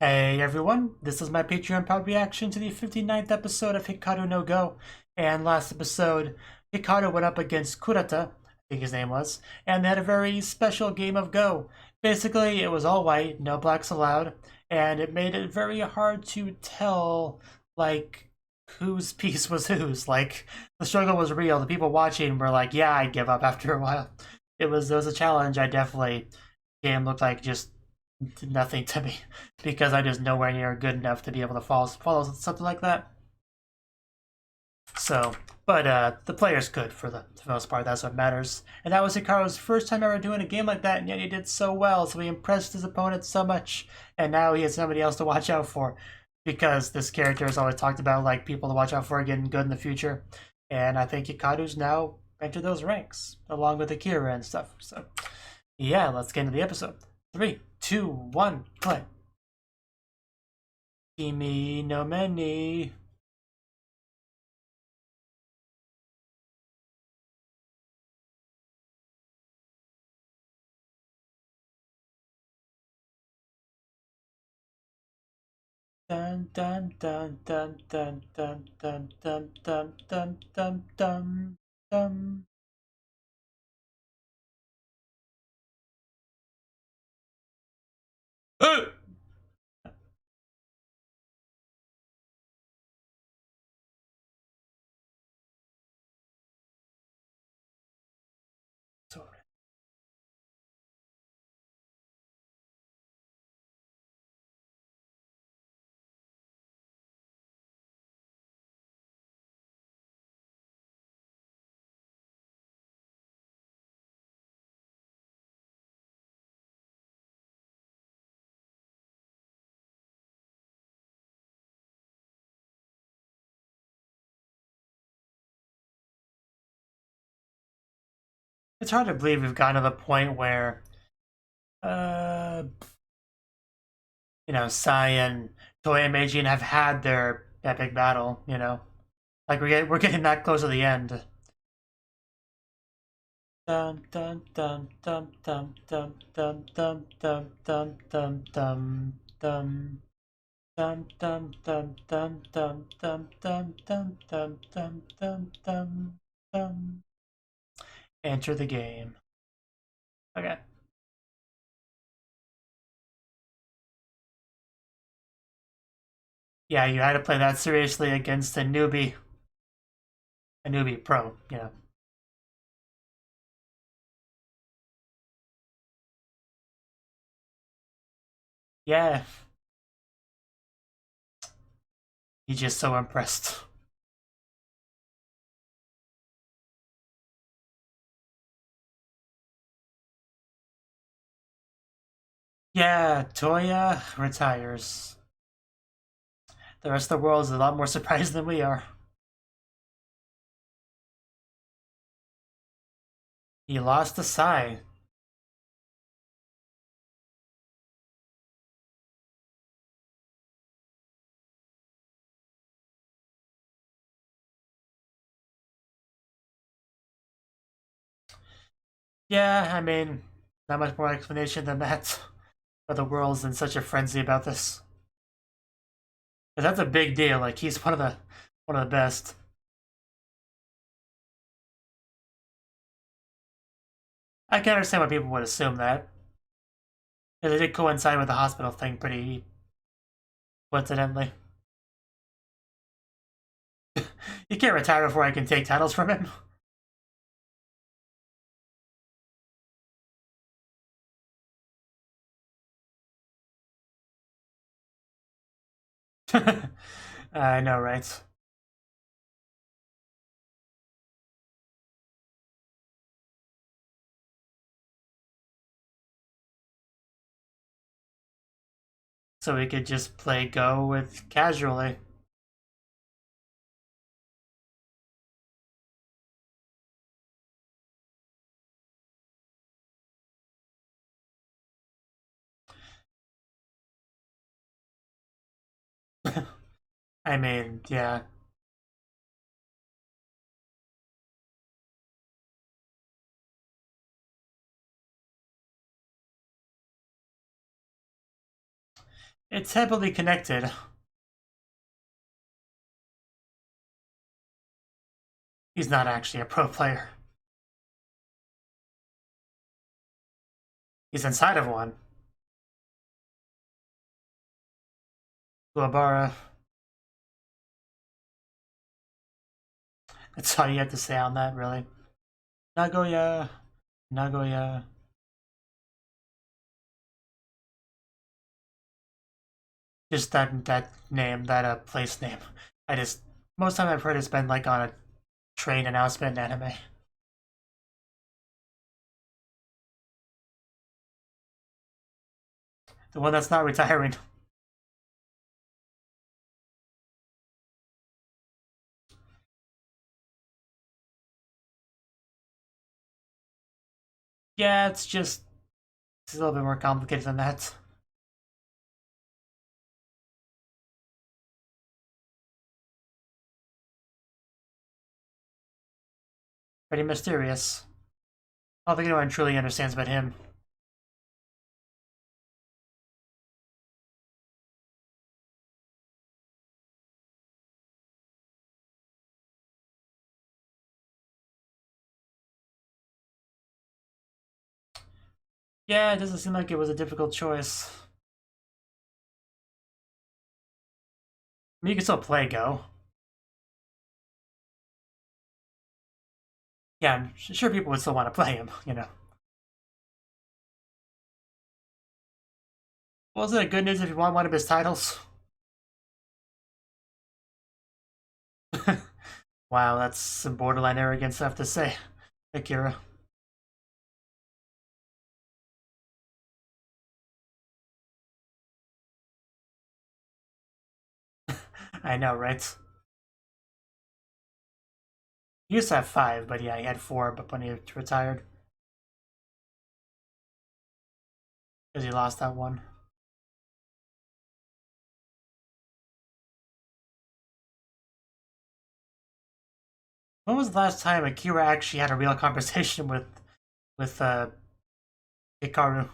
Hey everyone, this is my Patreon proud reaction to the 59th episode of Hikaru no Go. And last episode, Hikaru went up against Kurata, I think his name was, and they had a very special game of Go. Basically, it was all white, no blacks allowed, and it made it very hard to tell, like, whose piece was whose. Like, the struggle was real. The people watching were like, yeah, I'd give up after a while. It was a challenge. Game looked like just nothing to me because I'm just nowhere near good enough to be able to follow something like that. So, but the player's good for the most part. That's what matters. And that was Hikaru's first time ever doing a game like that, and yet he did so well. So he impressed his opponent so much, and now he has somebody else to watch out for because this character is always talked about like people to watch out for getting good in the future. And I think Hikaru's now entered those ranks along with Akira and stuff. So, yeah, let's get into the episode. 3, 2, 1, play. Kimi no Meni. Dun dun dun dun dun dun dun dun dun dun dun dun dun. Sorry. It's hard to believe we've gotten to the point where, uh, Sai and Toei and Meijin have had their epic battle. Like we're getting that close to the end. Dun dun dun dun dun dun dun dun dun dun dun dun dun. Dum dum dum dum dum dum dum dum dum dum dum dum dum. Enter the game. Okay. Yeah, you had to play that seriously against a newbie pro. Yeah, he's just so impressed. Yeah, Toya retires. The rest of the world is a lot more surprised than we are. He lost to Sai. Yeah, I mean, not much more explanation than that. But the world's in such a frenzy about this. 'Cause that's a big deal. Like he's one of the best. I can understand why people would assume that. It did coincide with the hospital thing pretty coincidentally. You can't retire before I can take titles from him. I know, right? So we could just play Go with casually. I mean, yeah. It's heavily connected. He's not actually a pro player. He's inside of one. Guabara. That's all you have to say on that, really. Nagoya. Nagoya. Just that name, that place name. Most time I've heard it's been like on a train announcement in anime. The one that's not retiring. Yeah, it's a little bit more complicated than that. Pretty mysterious. I don't think anyone truly understands but him. Yeah, it doesn't seem like it was a difficult choice. I mean, you can still play Go. Yeah, I'm sure people would still want to play him, you know. Well, isn't it good news if you want one of his titles? Wow, that's some borderline arrogant stuff to say, Akira. I know, right? He used to have 5, but yeah, he had 4, but when he retired. Because he lost that one. When was the last time Akira actually had a real conversation with Hikaru?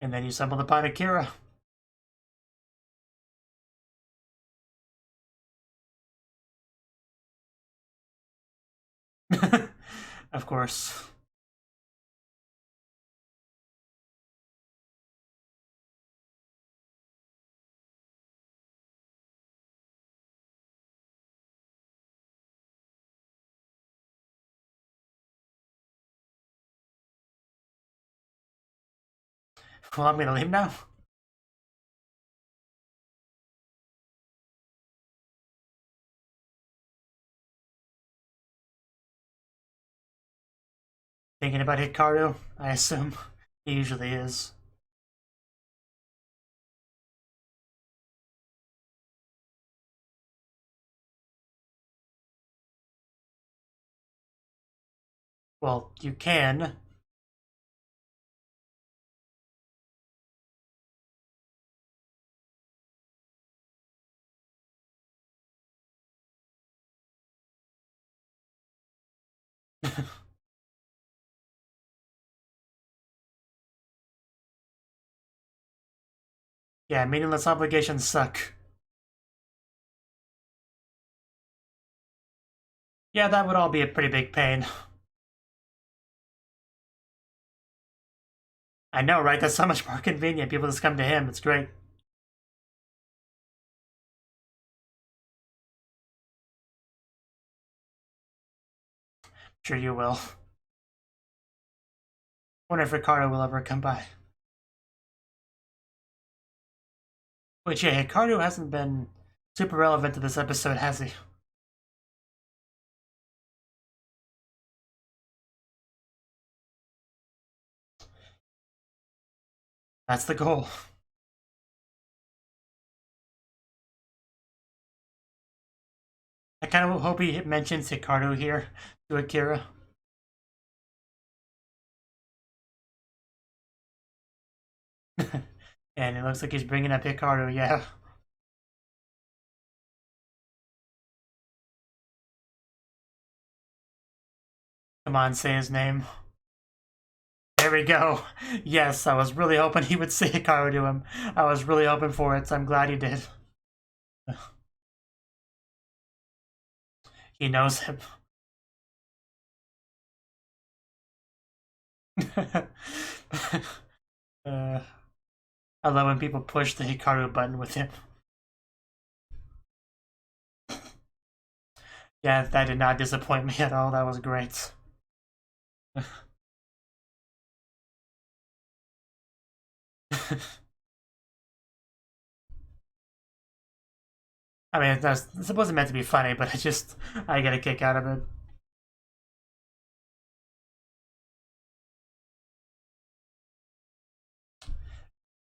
And then you stumbled upon Akira. Of course. Want me to leave now? Thinking about Hikaru, I assume. He usually is. Well, you can. Yeah, meaningless obligations suck. Yeah, that would all be a pretty big pain. I know, right? That's so much more convenient. People just come to him. It's great. Sure you will. Wonder if Ricardo will ever come by. Which, yeah, Hikaru hasn't been super relevant to this episode, has he? That's the goal. I kind of hope he mentions Hikaru here to Akira. And it looks like he's bringing up Hikaru, yeah. Come on, say his name. There we go. Yes, I was really hoping he would say Hikaru to him. I was really hoping for it, so I'm glad he did. He knows him. I love when people push the Hikaru button with him. Yeah, that did not disappoint me at all. That was great. I mean, this wasn't meant to be funny, but I get a kick out of it.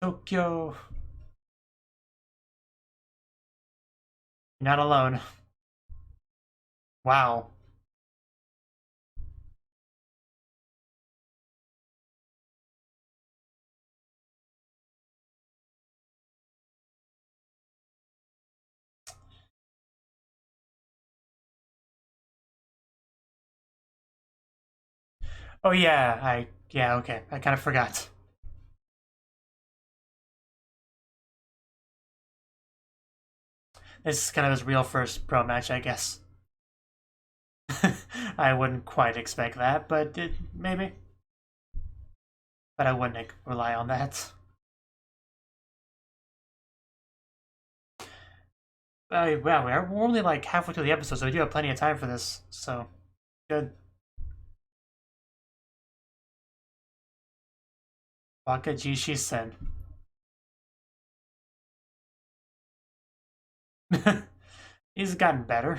Tokyo. You're not alone. Wow. Oh yeah, yeah, okay. I kind of forgot. This is kind of his real first pro match, I guess. I wouldn't quite expect that, but maybe. But I wouldn't rely on that. Wow, we're only like halfway through the episode, so we do have plenty of time for this. So, good. Wakajishi-sen. He's gotten better.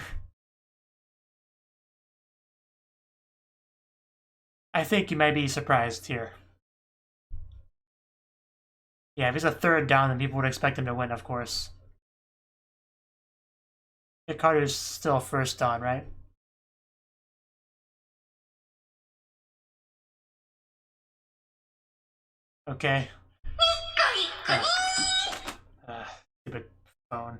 I think you might be surprised here. Yeah, if he's a third down, then people would expect him to win, of course. Hikaru's still first on, right? Okay. Stupid phone.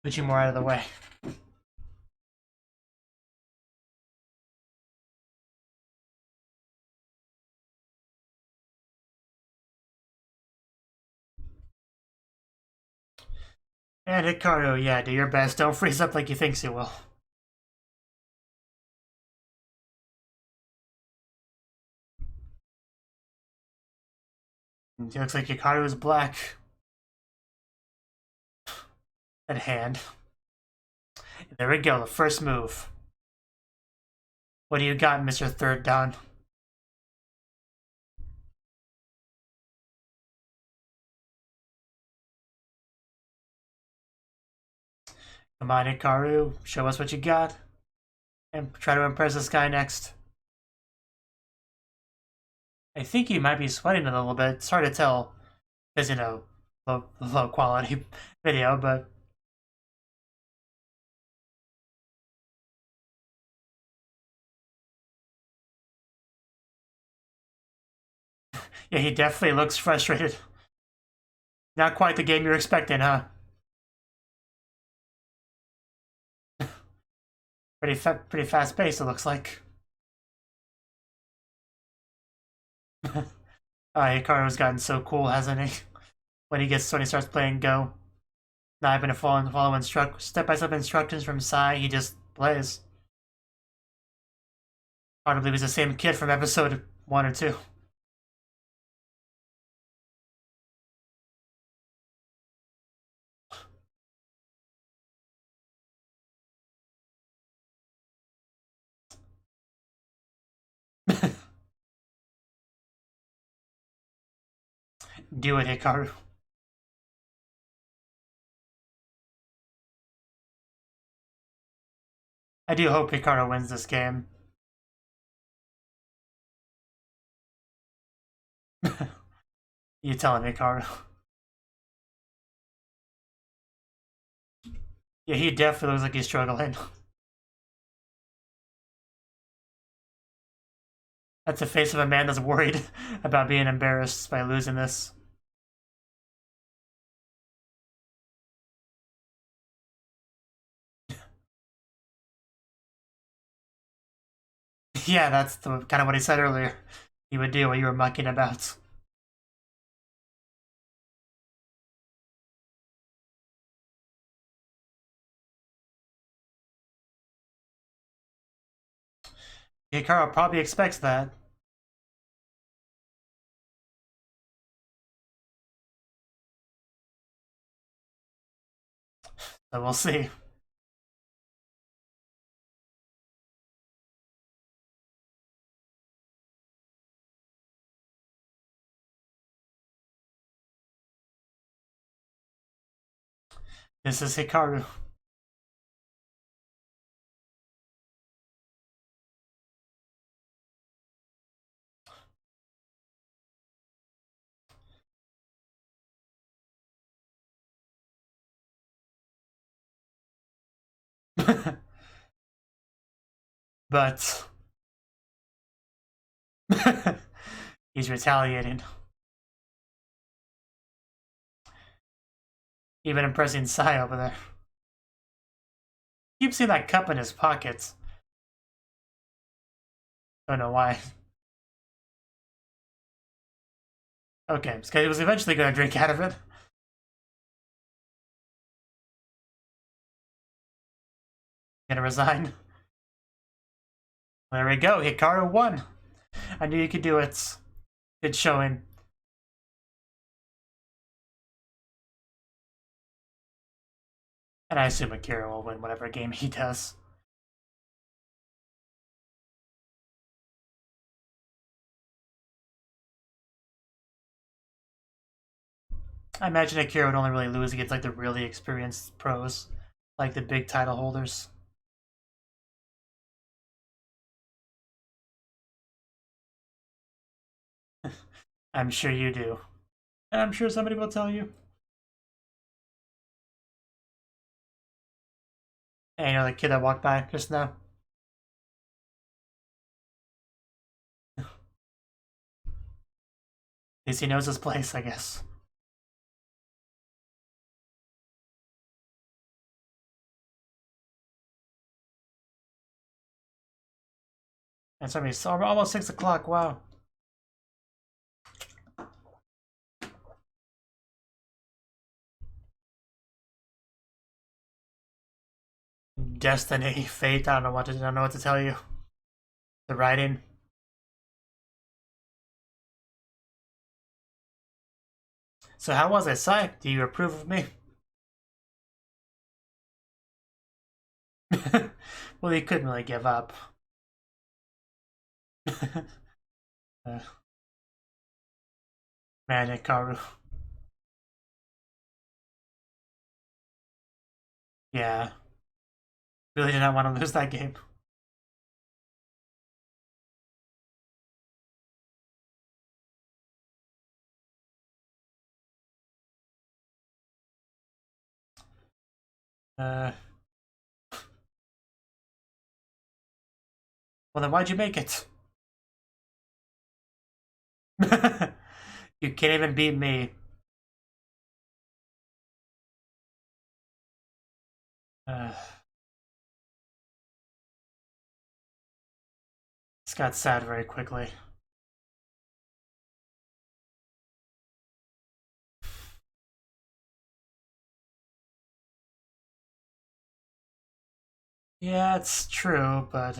Put you more out of the way. And Hikaru, yeah, do your best. Don't freeze up like he thinks you will. It looks like Hikaru is black. At hand. There we go, the first move. What do you got, Mr. Third Down? Come on, Hikaru, show us what you got. And try to impress this guy next. I think he might be sweating a little bit. It's hard to tell, because, you know, low quality video, but... Yeah, he definitely looks frustrated. Not quite the game you're expecting, huh? Pretty fast pace, it looks like. Hikaru's gotten so cool, hasn't he? When he starts playing Go. Not having to follow step-by-step instructions from Sai, he just plays. Hard to believe he's the same kid from episode 1 or 2. Do it, Hikaru. I do hope Hikaru wins this game. You tell him, Hikaru. Yeah, he definitely looks like he's struggling. That's the face of a man that's worried about being embarrassed by losing this. Yeah, that's the kind of what he said earlier. He would do what you were mucking about. Hikaru probably expects that. So we'll see. This is Hikaru. But he's retaliating. Even impressing Sai over there. Keeps seeing that cup in his pockets. Don't know why. Okay, because he was eventually going to drink out of it. Gonna resign. There we go, Hikaru won. I knew you could do it. Good showing. And I assume Akira will win whatever game he does. I imagine Akira would only really lose against like the really experienced pros, like the big title holders. I'm sure you do. And I'm sure somebody will tell you. Hey, you know the kid that walked by just now? At least he knows his place, I guess. And somebody saw almost 6 o'clock, wow. Destiny, fate, I don't know what to tell you. The writing. So how was it, Sai? Do you approve of me? Well, he couldn't really give up. Man, Hikaru. Yeah. Really did not want to lose that game. Well, then why'd you make it? You can't even beat me. This got sad very quickly. Yeah, it's true, but...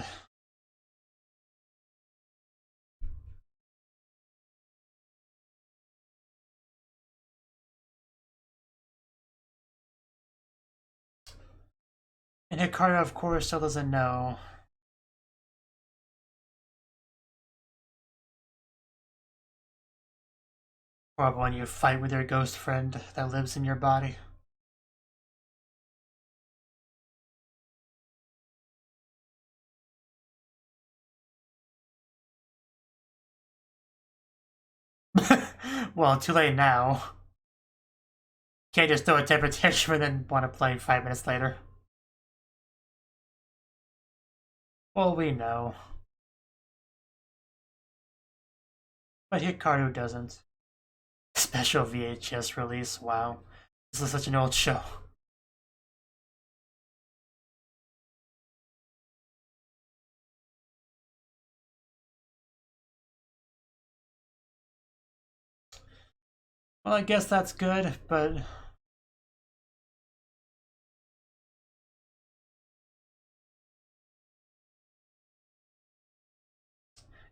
And Hikaru, of course, still doesn't know. Or when you fight with your ghost friend that lives in your body. Well, too late now. Can't just throw a temper tantrum and then want to play 5 minutes later. Well, we know. But Hikaru doesn't. Special VHS release, wow. This is such an old show. Well, I guess that's good, but...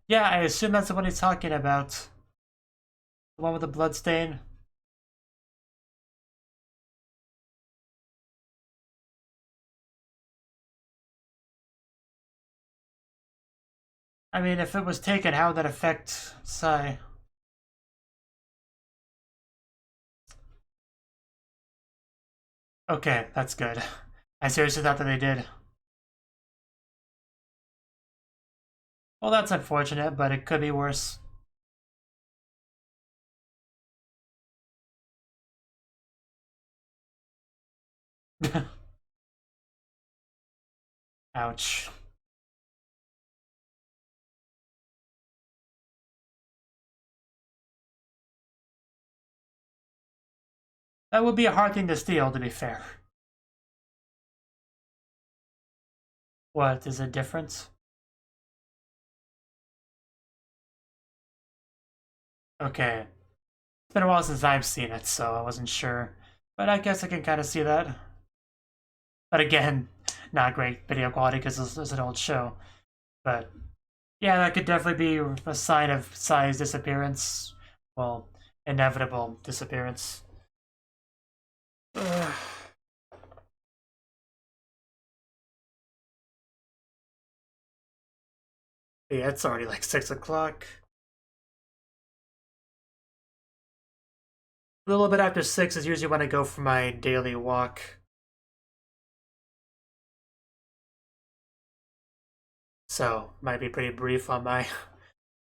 Yeah, I assume that's the one he's talking about. The one with the bloodstain. I mean, if it was taken, how would that affect Sai? Okay, that's good. I seriously thought that they did. Well, that's unfortunate, but it could be worse. Ouch. That would be a hard thing to steal, to be fair. What, is it different? Okay. It's been a while since I've seen it, so I wasn't sure. But I guess I can kind of see that. But again, not great video quality because it's an old show. But yeah, that could definitely be a sign of Sai's disappearance. Well, inevitable disappearance. Ugh. Yeah, it's already like 6 o'clock. A little bit after 6 is usually when I go for my daily walk. So, might be pretty brief on my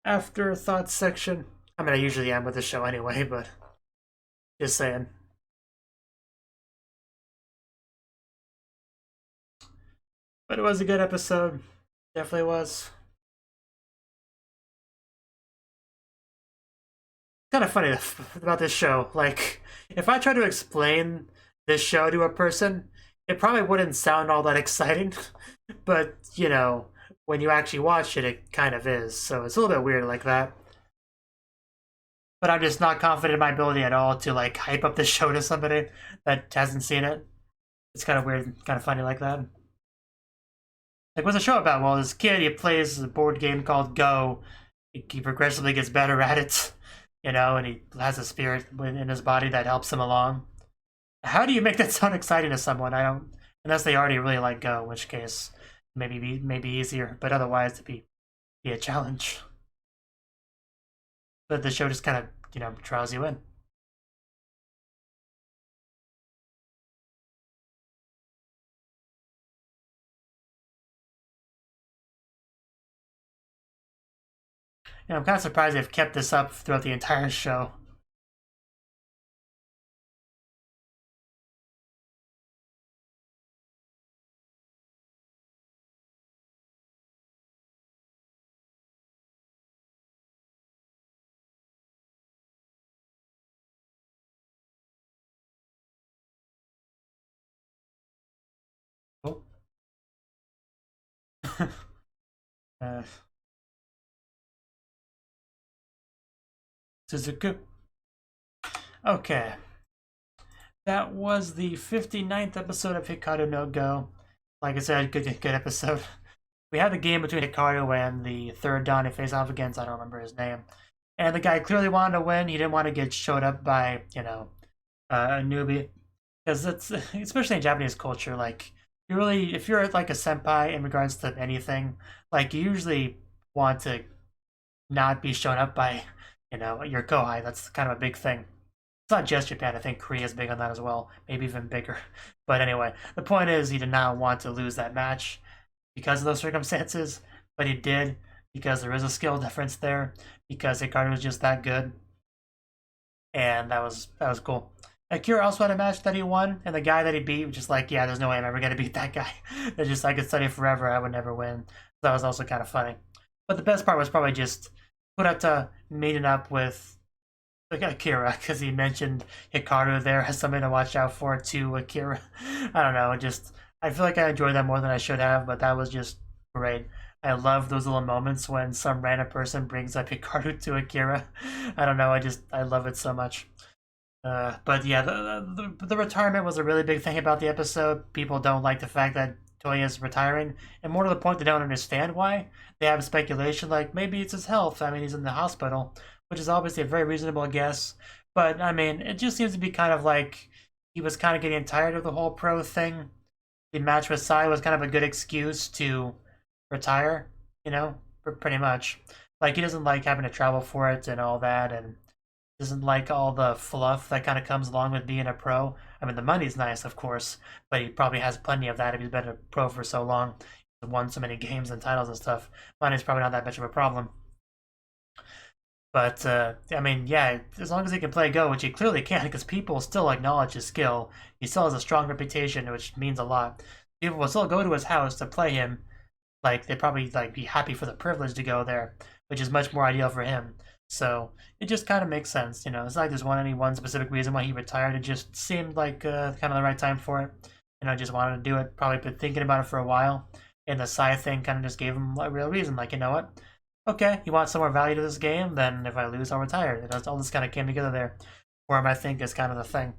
afterthoughts section. I mean, I usually am with the show anyway, but just saying. But it was a good episode. Definitely was. Kind of funny about this show. Like, if I try to explain this show to a person, it probably wouldn't sound all that exciting. But, you know, when you actually watch it, it kind of is. So it's a little bit weird like that. But I'm just not confident in my ability at all to, like, hype up the show to somebody that hasn't seen it. It's kind of weird, kind of funny like that. Like, what's the show about? Well, this kid, he plays a board game called Go. He progressively gets better at it, you know, and he has a spirit in his body that helps him along. How do you make that sound exciting to someone? I don't, unless they already really like Go, in which case maybe easier, but otherwise it'd be a challenge. But the show just kind of, you know, draws you in. You know, I'm kind of surprised they've kept this up throughout the entire show. Oh. uh, Suzuku. Okay. That was the 59th episode of Hikaru no Go. Like I said, good episode. We had the game between Hikaru and the third Don he faced off against. I don't remember his name. And the guy clearly wanted to win. He didn't want to get showed up by, you know, a newbie. Because it's, especially in Japanese culture, like, you really, if you're like a senpai in regards to anything, like, you usually want to not be shown up by, you know, your kohai. That's kind of a big thing. It's not just Japan. I think Korea is big on that as well, maybe even bigger. But anyway, the point is he did not want to lose that match because of those circumstances, but he did because there is a skill difference there, because Hikaru was just that good, and that was cool. Akira also had a match that he won, and the guy that he beat was just like, yeah, there's no way I'm ever gonna beat that guy. They're just like, I could study forever, I would never win. So that was also kind of funny. But the best part was probably just Kurata meeting up with Akira, because he mentioned Hikaru there as something to watch out for to Akira. I don't know, just I feel like I enjoyed that more than I should have, but that was just great. I love those little moments when some random person brings up Hikaru to Akira. I don't know, I love it so much. But yeah, the retirement was a really big thing about the episode. People don't like the fact that Toya is retiring, and more to the point, they don't understand why. They have speculation like maybe it's his health. I mean, he's in the hospital, which is obviously a very reasonable guess. But I mean, it just seems to be kind of like he was kind of getting tired of the whole pro thing. The match with Sai was kind of a good excuse to retire, you know, pretty much. Like, he doesn't like having to travel for it and all that, and doesn't like all the fluff that kind of comes along with being a pro. I mean, the money's nice, of course, but he probably has plenty of that if he's been a pro for so long. He's won so many games and titles and stuff. Money's probably not that much of a problem. But, I mean, yeah, as long as he can play Go, which he clearly can, because people still acknowledge his skill. He still has a strong reputation, which means a lot. People will still go to his house to play him. Like, they'd probably like be happy for the privilege to go there, which is much more ideal for him. So it just kind of makes sense, you know. It's not like there's any one specific reason why he retired. It just seemed like kind of the right time for it. You know, just wanted to do it. Probably been thinking about it for a while. And the Sai thing kind of just gave him a real reason. Like, you know what? Okay, you want some more value to this game? Then if I lose, I'll retire. It all this kind of came together there. For him, I think, is kind of the thing.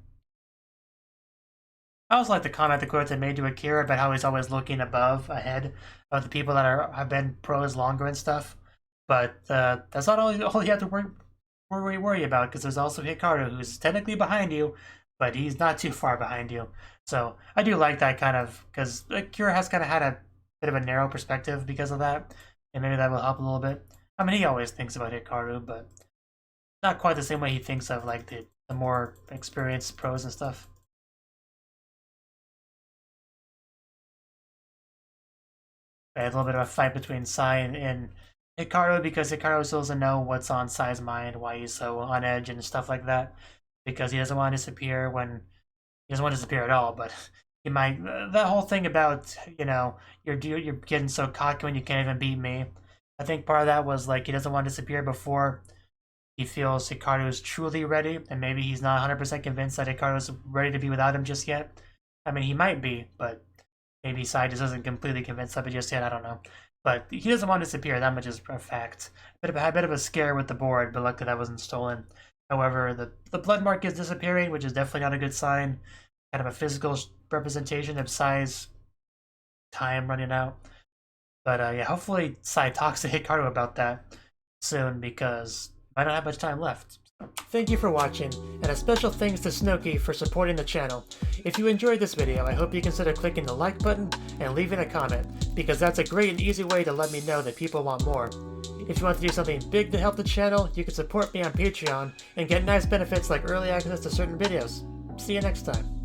I also like the comment the Kurota made to Akira about how he's always looking ahead of the people that have been pros longer and stuff. But that's not all you have to worry about, because there's also Hikaru, who's technically behind you, but he's not too far behind you. So I do like that kind of, because Akira has kind of had a bit of a narrow perspective because of that, and maybe that will help a little bit. I mean, he always thinks about Hikaru, but not quite the same way he thinks of like the more experienced pros and stuff. I had a little bit of a fight between Sai and Hikaru, because Hikaru still doesn't know what's on Sai's mind, why he's so on edge and stuff like that, because he doesn't want to disappear he doesn't want to disappear at all, but he might. That whole thing about, you know, you're getting so cocky when you can't even beat me. I think part of that was like he doesn't want to disappear before he feels Hikaru is truly ready, and maybe he's not 100% convinced that Hikaru is ready to be without him just yet. I mean, he might be, but maybe Sai just isn't completely convinced of it just yet. I don't know. But he doesn't want to disappear, that much is a fact. A bit of a scare with the board, but luckily that wasn't stolen. However, the blood mark is disappearing, which is definitely not a good sign. Kind of a physical representation of Sai's time running out. But yeah, hopefully Sai talks to Hikaru about that soon, because I don't have much time left. Thank you for watching, and a special thanks to Cnouki for supporting the channel. If you enjoyed this video, I hope you consider clicking the like button and leaving a comment, because that's a great and easy way to let me know that people want more. If you want to do something big to help the channel, you can support me on Patreon and get nice benefits like early access to certain videos. See you next time.